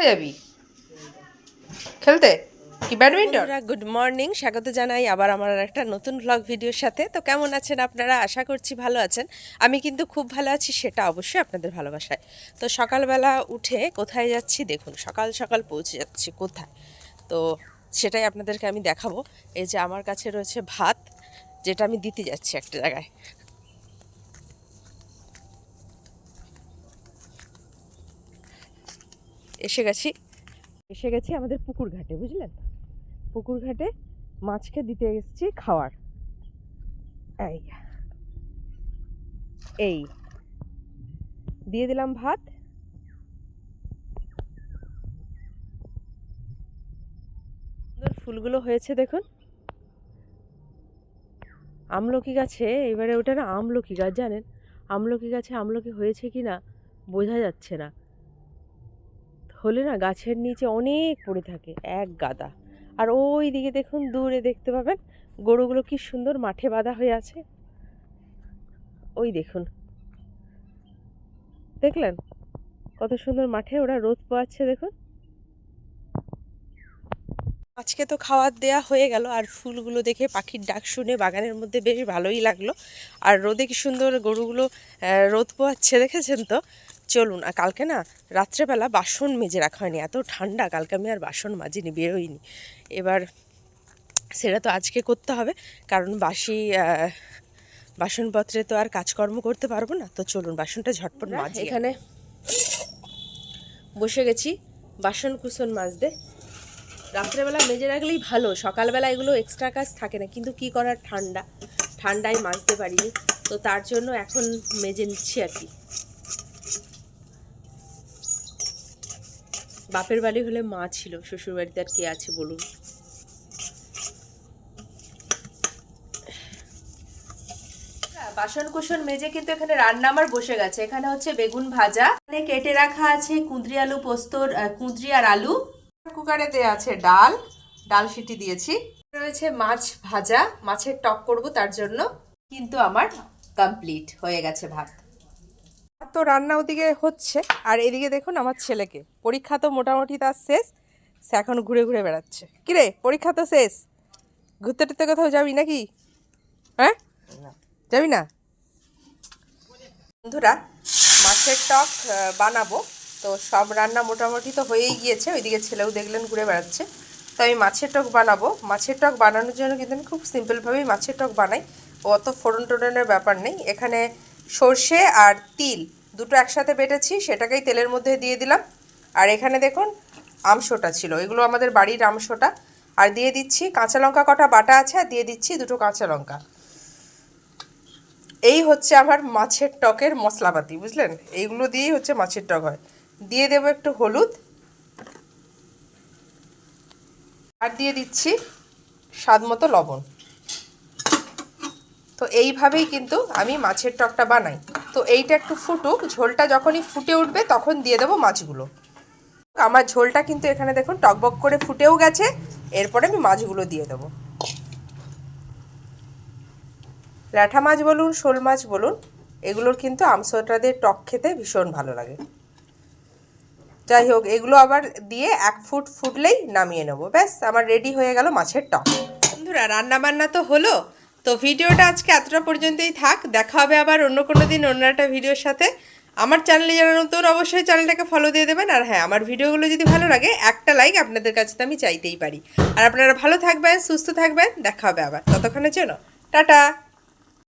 যাবি খেলতে কি ব্যাডমিন্টন? গুড মর্নিং, স্বাগত জানাই আবার আমার একটা নতুন ব্লগ ভিডিওর সাথে। তো কেমন আছেন আপনারা? আশা করছি ভালো আছেন। আমি কিন্তু খুব ভালো আছি, সেটা অবশ্যই আপনাদের ভালোবাসায়। তো সকালবেলা উঠে কোথায় যাচ্ছি দেখুন, সকাল সকাল পৌঁছে যাচ্ছি কোথায়, তো সেটাই আপনাদেরকে আমি দেখাবো। এই যে আমার কাছে রয়েছে ভাত, যেটা আমি দিতে যাচ্ছি একটা জায়গায়। এসে গেছি আমাদের পুকুর ঘাটে, বুঝলেন? পুকুর ঘাটে মাছকে দিতে এসেছি খাওয়ার। এই এই দিয়ে দিলাম ভাত। সুন্দর ফুলগুলো হয়েছে দেখুন। আমলকি গাছে, এবারে ওটা না আমলকি গাছ, জানেন? আমলকি গাছে আমলকি হয়েছে কি না বোঝা যাচ্ছে না, হলে না গাছের নিচে অনেক পড়ে থাকে এক গাদা। আর ওই দিকে দেখুন, দূরে দেখতে পাবেন গরুগুলো কি সুন্দর মাঠে বাঁধা হয়ে আছে। ওই দেখুন, দেখলেন কত সুন্দর মাঠে ওরা রোদ পোয়াচ্ছে দেখুন। আজকে তো খাওয়ার দেয়া হয়ে গেল, আর ফুলগুলো দেখে পাখির ডাক শুনে বাগানের মধ্যে বেশ ভালোই লাগলো। আর রোদে কি সুন্দর গরুগুলো রোদ পোয়াচ্ছে, দেখেছেন তো? চলুন, আর কালকে না রাত্রেবেলা বাসন মেজে রাখা হয়নি, এত ঠান্ডা, কালকে আমি আর বাসন মাজিনি, বেরোইনি। এবার সেটা তো আজকে করতে হবে, কারণ বাসনপত্রে তো আর কাজকর্ম করতে পারবো না। তো চলুন বাসনটা ঝটপট মাজি। এখানে বসে গেছি বাসন কুসন মাজতে। রাত্রেবেলা মেজে রাখলেই ভালো, সকালবেলা এগুলো এক্সট্রা কাজ থাকে না, কিন্তু কি করার, ঠান্ডায় মাজতে পারিনি, তো তার জন্য এখন মেজে নিচ্ছি আর কি। বাপের বাড়ি হলে মা ছিল, শ্বশুর বাড়িতে আর কে আছে বলুন? বাসন কুসন মেজে কিন্তু এখানে রান্না আমার বসে গেছে। এখানে হচ্ছে বেগুন ভাজা, এখানে কেটে রাখা আছে কুঁদরি আলু পোস্তর, কুঁদরি আর আলু। কুকারে দেওয়া আছে ডাল সিটি দিয়েছি। রয়েছে মাছ ভাজা, মাছের টক করব, তার জন্য কিন্তু আমার কমপ্লিট হয়ে গেছে ভাত। তো রান্না ওদিকে হচ্ছে, আর এদিকে দেখুন আমার ছেলেকে, পরীক্ষা তো মোটামুটি তার শেষ, সে এখন ঘুরে ঘুরে বেড়াচ্ছে। কিরে, পরীক্ষা তো শেষ, ঘুরতে টুরতে কোথাও যাবি নাকি? হ্যাঁ, যাবি না? বন্ধুরা, মাছের টক বানাবো, তো সব রান্না মোটামুটি তো হয়েই গিয়েছে। ওইদিকে ছেলেও দেখলেন ঘুরে বেড়াচ্ছে। তো আমি মাছের টক বানাবো। মাছের টক বানানোর জন্য কিন্তু আমি খুব সিম্পলভাবেই মাছের টক বানাই, অত ফোড়ন টোড়নের ব্যাপার নেই। এখানে সর্ষে আর তিল দুটো একসাথে বেটেছি, সেটাকেই তেলের মধ্যে দিয়ে দিলাম। আর এখানে দেখুন আমসোটা ছিল, এগুলো আমাদের বাড়ির আমসোটা। আর দিয়ে দিচ্ছি কাঁচা লঙ্কা কটা বাটা আছে, আর দিয়ে দিচ্ছি দুটো কাঁচা লঙ্কা। এই হচ্ছে আমার মাছের টকের মশলাপাতি, বুঝলেন? এইগুলো দিয়েই হচ্ছে মাছের টক হয়। দিয়ে দেবো একটু হলুদ, আর দিয়ে দিচ্ছি স্বাদ মতো লবণ। তো এইভাবেই কিন্তু আমি মাছের টকটা বানাই। তো এইটা একটু ফুটুক, ঝোলটা যখনই ফুটে উঠবে তখন দিয়ে দেবো মাছগুলো। আমার ঝোলটা কিন্তু এখানে দেখুন টকবক করে ফুটেও গেছে। এরপরে আমি মাছগুলো দিয়ে দেবো। ল্যাঠা মাছ বলুন, শোল মাছ বলুন, এগুলোর কিন্তু আমসোটা দিয়ে টক খেতে ভীষণ ভালো লাগে। যাই হোক, এগুলো আবার দিয়ে 1 ফুট ফুটলেই নামিয়ে নেবো। ব্যাস, আমার রেডি হয়ে গেল মাছের টক। বন্ধুরা, রান্না বান্না তো হলো, তো ভিডিওটা আজকে এতটা পর্যন্তই থাক। দেখা হবে আবার অন্য কোনো দিন অন্য একটা ভিডিওর সাথে। আমার চ্যানেলে যারা নতুন, অবশ্যই চ্যানেলটাকে ফলো দিয়ে দেবেন। আর হ্যাঁ, আমার ভিডিওগুলো যদি ভালো লাগে, একটা লাইক আপনাদের কাছে তো আমি চাইতেই পারি। আর আপনারা ভালো থাকবেন, সুস্থ থাকবেন, দেখা হবে আবার, ততক্ষণের জন্য টাটা।